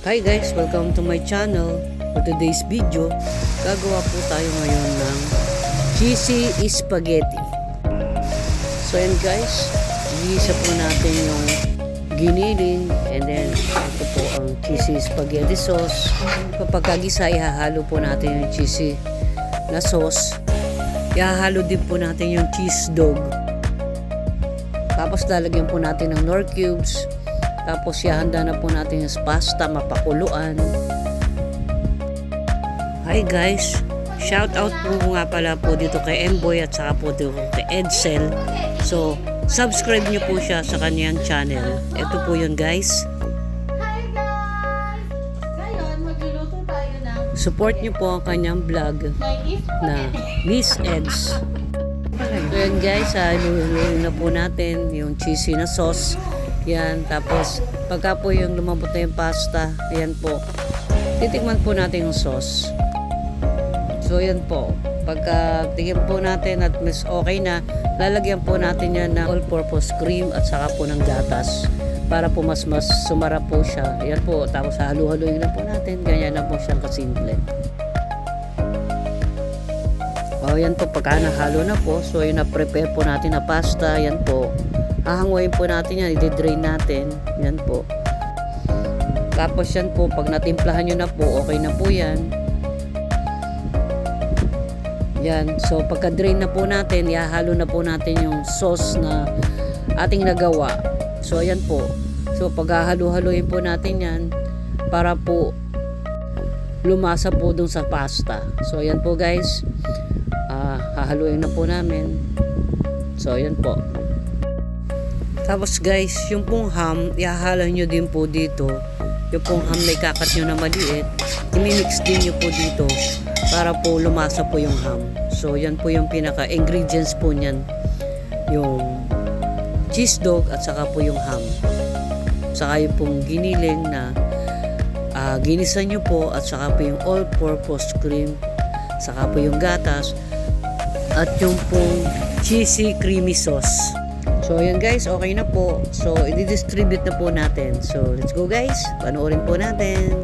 Hi guys, welcome to my channel. For today's video, gagawa po tayo ngayon ng cheesy spaghetti. So yan guys, iisa po natin yung giniling and then ito po ang cheesy spaghetti sauce. Kapag kagisa, ihahalo po natin yung cheesy na sauce. Ihahalo din po natin yung cheese dog. Tapos lalagyan po natin ng Knorr cubes. Tapos ihahanda na po natin yung pasta, mapakuluan. Hi guys, shout out po nga pala po dito kay Mboy at saka po dito kay Edsel. So, subscribe nyo po siya sa kanyang channel. Ito po yun guys. Hi guys! Ngayon, magluluto tayo ng Support nyo po ang kanyang vlog na Miss Eds. So yan guys, haluin na po natin yung cheesy na sauce. Yan, tapos pagka po yung lumambot na yung pasta, ayan po, titikman po natin yung sauce. So yan po, pagka tingin po natin at mas okay na, lalagyan po natin yan ng all-purpose cream at saka po ng gatas para po mas sumarap po siya. Ayan po, tapos halu-haluin na po natin, ganyan na po siyang kasimple. O yan po, pagka nahalo na po, so yun na-prepare po natin na pasta, yan po. Hahanguin po natin yan, i-drain natin. Yan po. Tapos yan po, pag natimplahan nyo na po, okay na po yan. Yan. So, pagka-drain na po natin, ihahalo na po natin yung sauce na ating nagawa. So, yan po. So, pag-halo-haloin po natin yan, para po lumasa po dun sa pasta. So, yan po guys. Hahaluin na po namin. So, yan po. Tapos guys, yung pong ham, ihahalo nyo din po dito. Yung pong ham na ikakat nyo na maliit, imimix din nyo po dito para po lumasa po yung ham. So yan po yung pinaka-ingredients po nyan. Yung cheese dog at saka po yung ham. Saka yung pong giniling na ginisan nyo po at saka po yung all-purpose cream. Saka po yung gatas at yung pong cheesy creamy sauce. So, ayan guys, okay na po. So, i-distribute na po natin. So, let's go guys. Panoorin po natin.